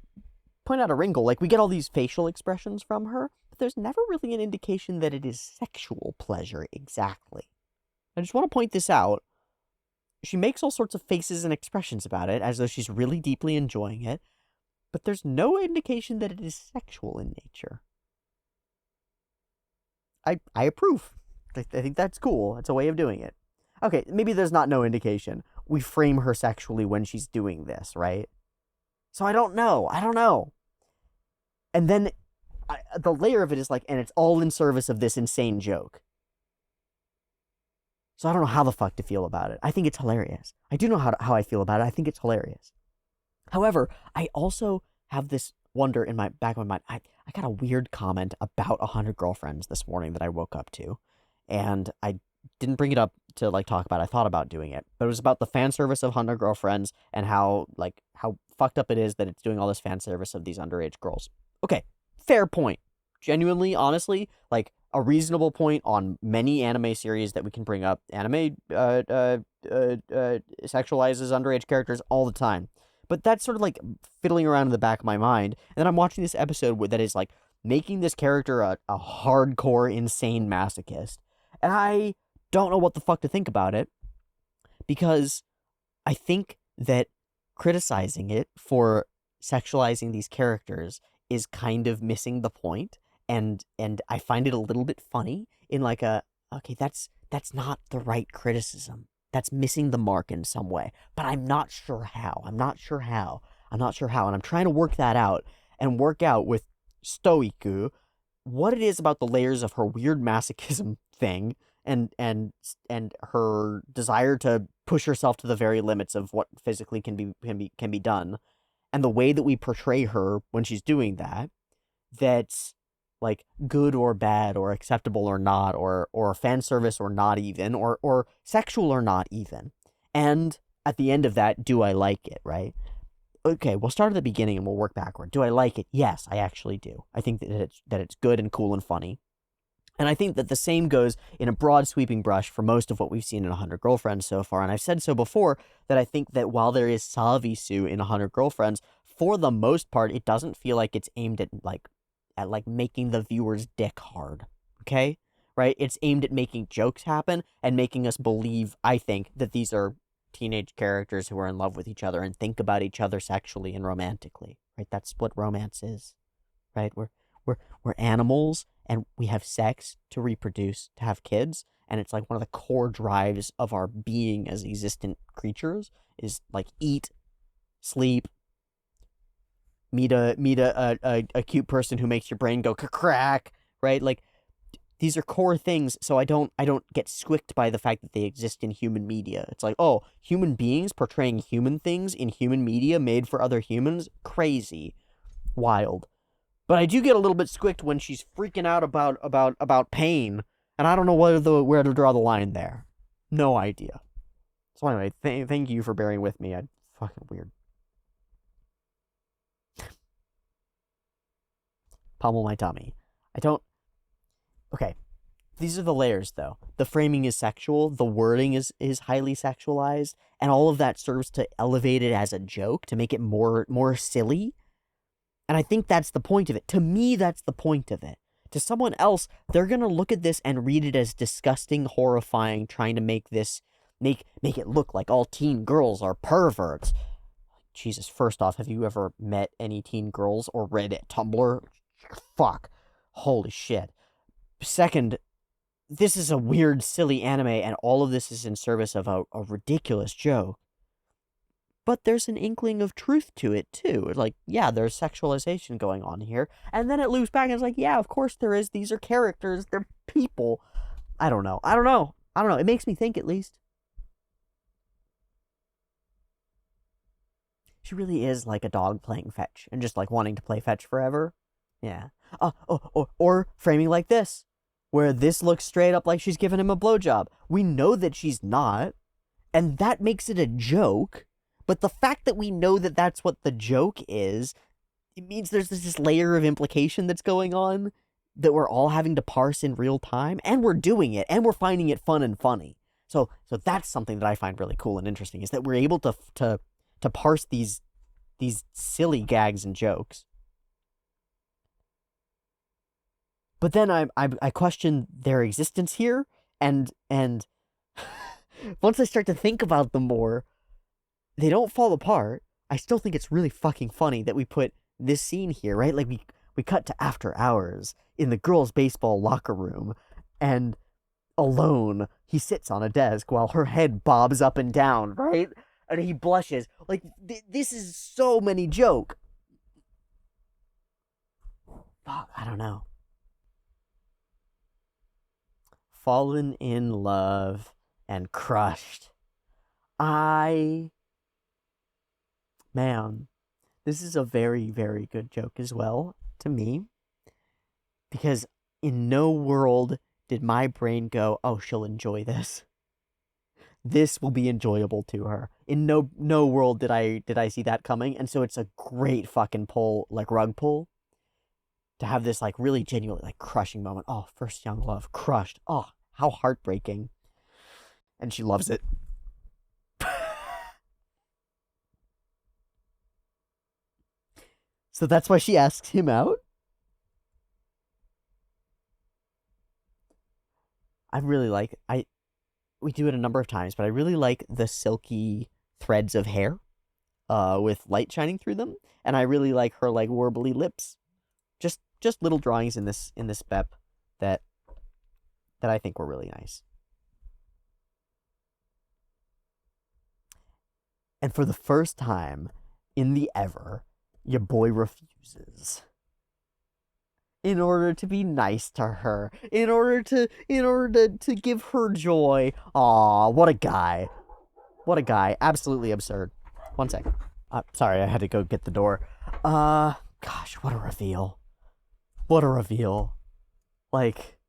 point out a wrinkle. Like, we get all these facial expressions from her, but there's never really an indication that it is sexual pleasure exactly. I just want to point this out. She makes all sorts of faces and expressions about it, as though she's really deeply enjoying it, but there's no indication that it is sexual in nature. I approve. I think that's cool. It's a way of doing it. Okay, maybe there's no indication. We frame her sexually when she's doing this, right? So I don't know. And then the layer of it is like, and it's all in service of this insane joke. So I don't know how the fuck to feel about it. I think it's hilarious. I do know how I feel about it. I think it's hilarious. However, I also have this wonder in my back of my mind. I got a weird comment about 100 Girlfriends this morning that I woke up to, and I didn't bring it up to like talk about it. I thought about doing it, but it was about the fan service of 100 Girlfriends and how fucked up it is that it's doing all this fan service of these underage girls. Okay, fair point. Genuinely, honestly, like a reasonable point on many anime series that we can bring up. Anime sexualizes underage characters all the time. But that's sort of like fiddling around in the back of my mind. And then I'm watching this episode that is like making this character a hardcore, insane masochist. And I don't know what the fuck to think about it, because I think that criticizing it for sexualizing these characters is kind of missing the point, and I find it a little bit funny in like okay, that's not the right criticism. That's missing the mark in some way, but I'm not sure how. And I'm trying to work that out and work out with Stoiku what it is about the layers of her weird masochism thing and her desire to push herself to the very limits of what physically can be done, and the way that we portray her when she's doing that, that's like good or bad or acceptable or not, or fan service or not even, or sexual or not even. And at the end of that, do I like it, right? Okay, we'll start at the beginning and we'll work backward. Do I like it? Yes, I actually do. I think that it's good and cool and funny. And I think that the same goes in a broad sweeping brush for most of what we've seen in 100 Girlfriends so far. And I've said so before, that I think that while there is Savisu in 100 Girlfriends, for the most part, it doesn't feel like it's aimed at making the viewer's dick hard. Okay? Right? It's aimed at making jokes happen and making us believe, I think, that these are teenage characters who are in love with each other and think about each other sexually and romantically. Right? That's what romance is. Right? We're animals, and we have sex to reproduce, to have kids, and it's like one of the core drives of our being as existent creatures is like eat, sleep, meet a cute person who makes your brain go crack, right? Like these are core things, so I don't get squicked by the fact that they exist in human media. It's like, oh, human beings portraying human things in human media made for other humans? Crazy. Wild. But I do get a little bit squicked when she's freaking out about pain, and I don't know where to draw the line there. No idea. So anyway, thank you for bearing with me. I fucking weird. Pummel my tummy. I don't. Okay, these are the layers though. The framing is sexual. The wording is highly sexualized, and all of that serves to elevate it as a joke, to make it more silly. And I think that's the point of it. To me, that's the point of it. To someone else, they're going to look at this and read it as disgusting, horrifying, trying to make it look like all teen girls are perverts. Jesus, first off, have you ever met any teen girls or read at Tumblr? Fuck. Holy shit. Second, this is a weird, silly anime, and all of this is in service of a ridiculous joke. But there's an inkling of truth to it, too. It's like, yeah, there's sexualization going on here. And then it loops back and it's like, yeah, of course there is. These are characters. They're people. I don't know. It makes me think, at least. She really is like a dog playing fetch and just like wanting to play fetch forever. Yeah. Or framing like this, where this looks straight up like she's giving him a blowjob. We know that she's not, and that makes it a joke. But the fact that we know that that's what the joke is, it means there's this layer of implication that's going on that we're all having to parse in real time, and we're doing it, and we're finding it fun and funny. So that's something that I find really cool and interesting, is that we're able to parse these silly gags and jokes. But then I question their existence here, and once I start to think about them more, they don't fall apart. I still think it's really fucking funny that we put this scene here, right? Like we cut to after hours in the girls' baseball locker room, and alone he sits on a desk while her head bobs up and down, right? And he blushes. Like this is so many joke. Fuck, I don't know. Fallen in love and crushed. Man, this is a very, very good joke as well to me, because in no world did my brain go, oh, she'll enjoy this. This will be enjoyable to her. In no world did I see that coming, and so it's a great fucking pull, like rug pull, to have this like really genuine like crushing moment. Oh, first young love, crushed. Oh, how heartbreaking. And she loves it. So that's why she asks him out. I really like we do it a number of times, but I really like the silky threads of hair with light shining through them, and I really like her like warbly lips. Just little drawings in this PiP that I think were really nice. And for the first time in the ever, your boy refuses. In order to be nice to her, in order to give her joy. Aw, what a guy. What a guy. Absolutely absurd. One sec. Sorry, I had to go get the door. Gosh, what a reveal. What a reveal. Like...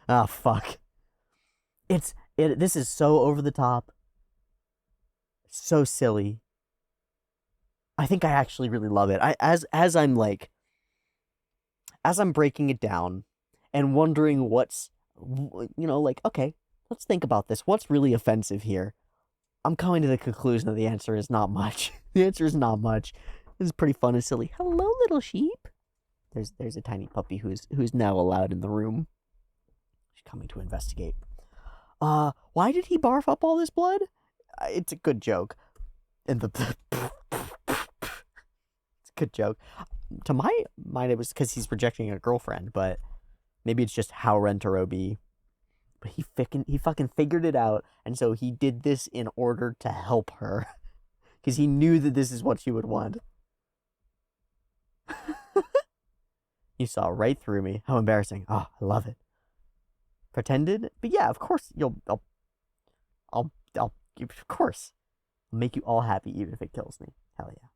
Ah, fuck. This is so over the top. So silly. I think I actually really love it. As I'm breaking it down and wondering what's, like, okay, let's think about this. What's really offensive here? I'm coming to the conclusion that the answer is not much. The answer is not much. This is pretty fun and silly. Hello, little sheep. There's a tiny puppy who's now allowed in the room. She's coming to investigate. Why did he barf up all this blood? It's a good joke. And the it's a good joke. To my mind, it was because he's rejecting a girlfriend, but maybe it's just how Rentaro be. But he fucking figured it out, and so he did this in order to help her, because he knew that this is what she would want. You saw right through me. How embarrassing. Oh, I love it. Pretended, but yeah, of course I'll of course I'll make you all happy, even if it kills me. Hell yeah.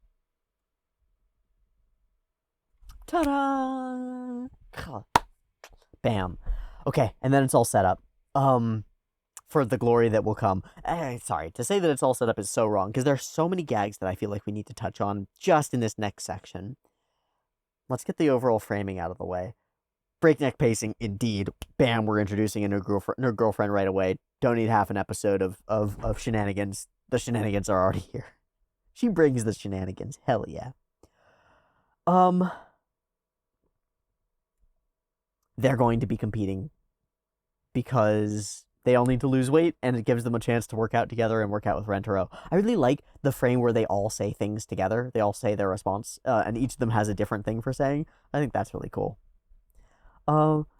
Ta-da! Bam. Okay, and then it's all set up. For the glory that will come. Sorry, to say that it's all set up is so wrong, because there's so many gags that I feel like we need to touch on just in this next section. Let's get the overall framing out of the way. Breakneck pacing, indeed. Bam, we're introducing a new girlfriend right away. Don't need half an episode of shenanigans. The shenanigans are already here. She brings the shenanigans. Hell yeah. They're going to be competing because they all need to lose weight, and it gives them a chance to work out together and work out with Rentaro. I really like the frame where they all say things together. They all say their response, and each of them has a different thing for saying. I think that's really cool. And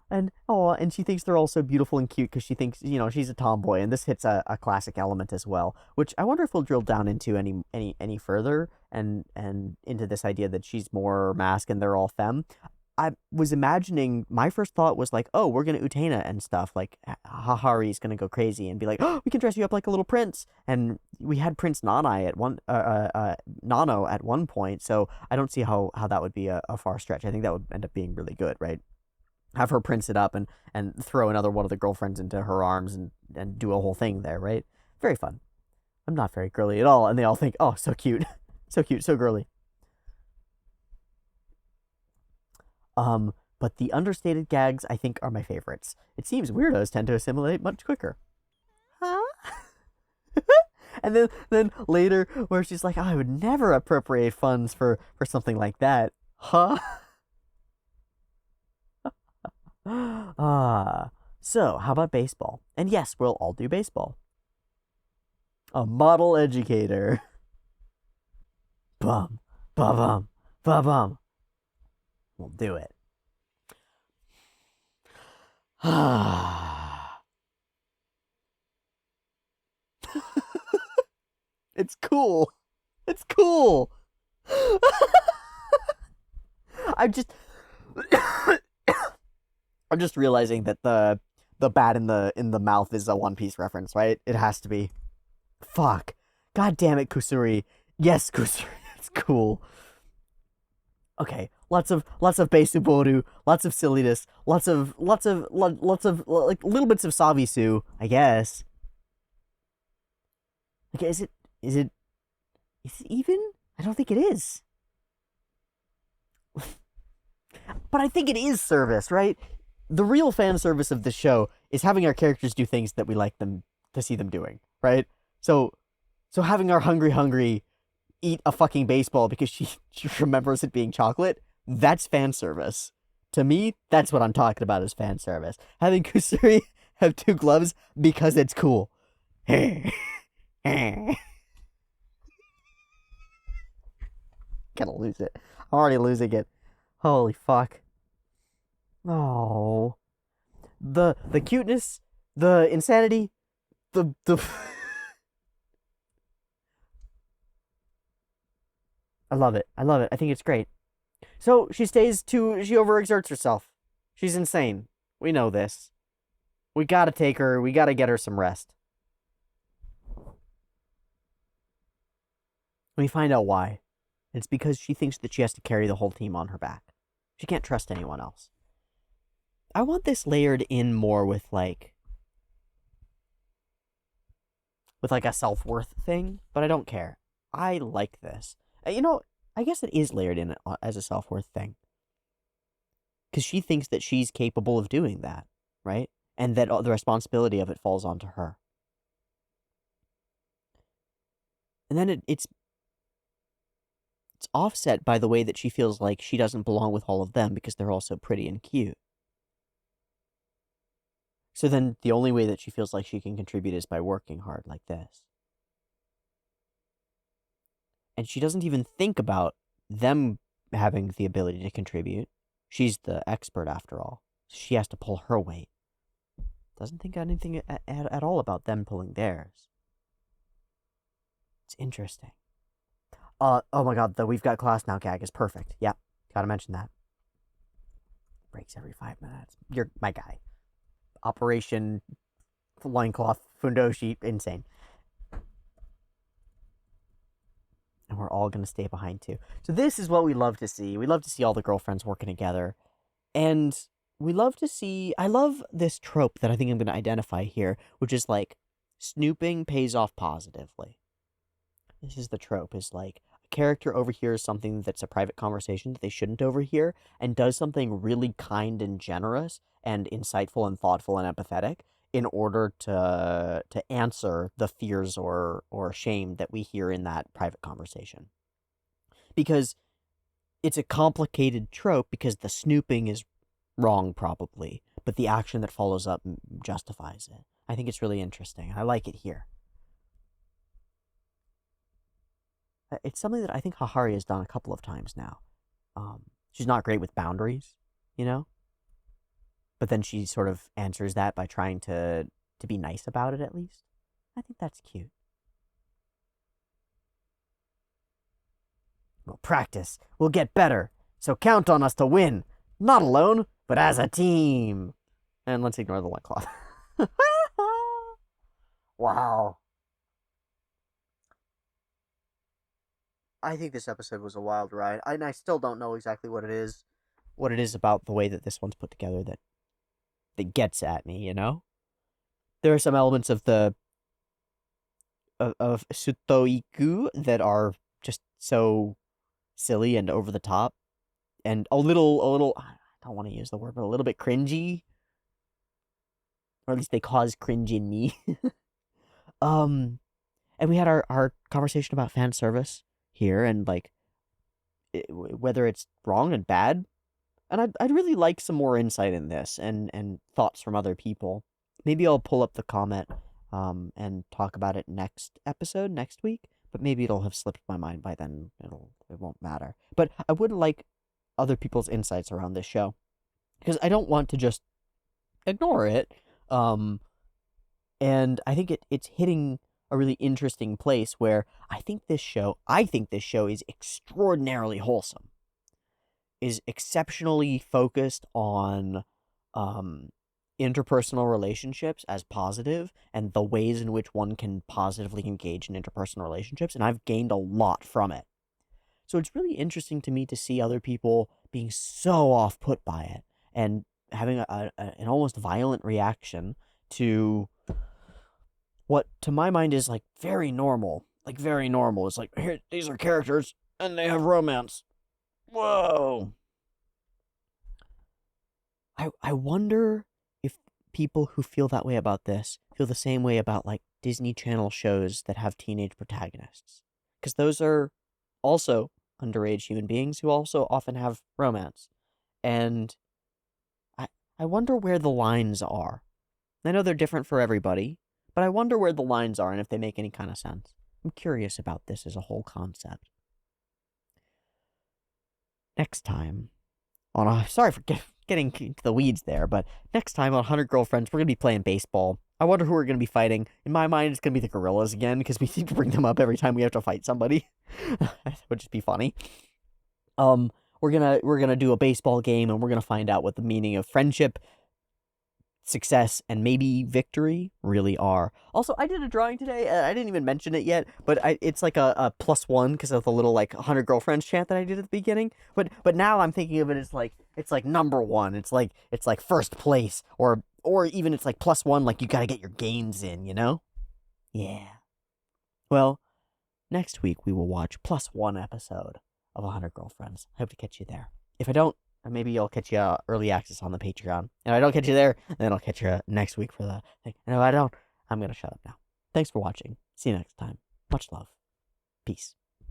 she thinks they're all so beautiful and cute because she thinks, she's a tomboy, and this hits a classic element as well, which I wonder if we'll drill down into any further and into this idea that she's more mask and they're all femme. I was imagining, my first thought was like, oh, we're gonna Utena and stuff, like Hahari's gonna go crazy and be like, oh, we can dress you up like a little prince, and we had Prince Nano at one point, so I don't see how that would be a far stretch. I think that would end up being really good, right? Have her prince it up and throw another one of the girlfriends into her arms and do a whole thing there, right? Very fun. I'm not very girly at all, and they all think, oh, so cute. So cute, so girly. But the understated gags, I think, are my favorites. It seems weirdos tend to assimilate much quicker. Huh? And then later, where she's like, oh, I would never appropriate funds for something like that. Huh? So, how about baseball? And yes, we'll all do baseball. A model educator. Bum, ba-bum, ba-bum. We'll do it. It's cool. It's cool. I I'm just realizing that the bat in the mouth is a One Piece reference, right? It has to be. Fuck. God damn it, Kusuri. Yes, Kusuri. It's cool. Okay, lots of Beisuboru, lots of silliness, lots of like little bits of Savisu, I guess. Okay, is it even? I don't think it is. But I think it is service, right? The real fan service of the show is having our characters do things that we like them to see them doing, right? So having our hungry eat a fucking baseball because she remembers it being chocolate, that's fan service. To me, that's what I'm talking about as fan service. Having Kusuri have 2 gloves because it's cool. Gotta lose it. I'm already losing it. Holy fuck. Oh. The cuteness, the insanity, the I love it. I love it. I think it's great. So she overexerts herself. She's insane. We know this. We gotta take her, we gotta get her some rest. We find out why. It's because she thinks that she has to carry the whole team on her back. She can't trust anyone else. I want this layered in more with like a self-worth thing, but I don't care. I like this. I guess it is layered in as a self-worth thing. Because she thinks that she's capable of doing that, right? And that the responsibility of it falls onto her. And then it's offset by the way that she feels like she doesn't belong with all of them because they're all so pretty and cute. So then the only way that she feels like she can contribute is by working hard like this. And she doesn't even think about them having the ability to contribute. She's the expert after all. She has to pull her weight. Doesn't think anything at all about them pulling theirs. It's interesting. Oh my god, the "we've got class now" gag is perfect. Yeah, gotta mention that. Breaks every 5 minutes. You're my guy. Operation Loincloth Fundoshi, insane. And we're all gonna stay behind too. So this is what we love to see. We love to see all the girlfriends working together. And we love to see, I love this trope that I think I'm gonna identify here, which is like snooping pays off positively. This is the trope, is like a character overhears something that's a private conversation that they shouldn't overhear and does something really kind and generous and insightful and thoughtful and empathetic in order to answer the fears or shame that we hear in that private conversation. Because it's a complicated trope because the snooping is wrong probably, but the action that follows up justifies it. I think it's really interesting. I like it here. It's something that I think Hahari has done a couple of times now. She's not great with boundaries, but then she sort of answers that by trying to be nice about it, at least. I think that's cute. We'll practice. We'll get better. So count on us to win. Not alone, but as a team. And let's ignore the loincloth. Wow. I think this episode was a wild ride. And I still don't know exactly what it is about the way that this one's put together that gets at me, There are some elements of of Sutoiku that are just so silly and over the top and a little I don't want to use the word, but a little bit cringy. Or at least they cause cringe in me. And we had our conversation about fan service here and like whether it's wrong and bad. And I'd really like some more insight in this and thoughts from other people. Maybe I'll pull up the comment and talk about it next episode, next week. But maybe it'll have slipped my mind by then. It won't matter. But I would like other people's insights around this show. Because I don't want to just ignore it. And I think it's hitting a really interesting place where I think this show is extraordinarily wholesome. Is exceptionally focused on um, interpersonal relationships as positive and the ways in which one can positively engage in interpersonal relationships, and I've gained a lot from it. So it's really interesting to me to see other people being so off put by it and having an almost violent reaction to what, to my mind, is like very normal. Like, very normal. It's like, here, these are characters and they have romance. Whoa. I wonder if people who feel that way about this feel the same way about like Disney Channel shows that have teenage protagonists. Because those are also underage human beings who also often have romance. And I I wonder where the lines are. I know they're different for everybody, but I wonder where the lines are and if they make any kind of sense. I'm curious about this as a whole concept. Next time on sorry for getting into the weeds there, but next time on 100 Girlfriends, we're going to be playing baseball. I wonder who we're going to be fighting. In my mind, it's going to be the gorillas again, because we seem to bring them up every time we have to fight somebody. That would just be funny. We're gonna do a baseball game, and we're gonna find out what the meaning of friendship, success, and maybe victory really are. Also, I did a drawing today. I didn't even mention it yet, but it's like a +1 because of the little like 100 Girlfriends chant that I did at the beginning. But now I'm thinking of it as like it's like number one. It's like first place, or even it's like +1. Like you got to get your gains in, you know? Yeah. Well, next week we will watch +1 episode of 100 Girlfriends. I hope to catch you there. If I don't, maybe I'll catch you early access on the Patreon. And if I don't catch you there, then I'll catch you next week for the thing. And if I don't, I'm going to shut up now. Thanks for watching. See you next time. Much love. Peace.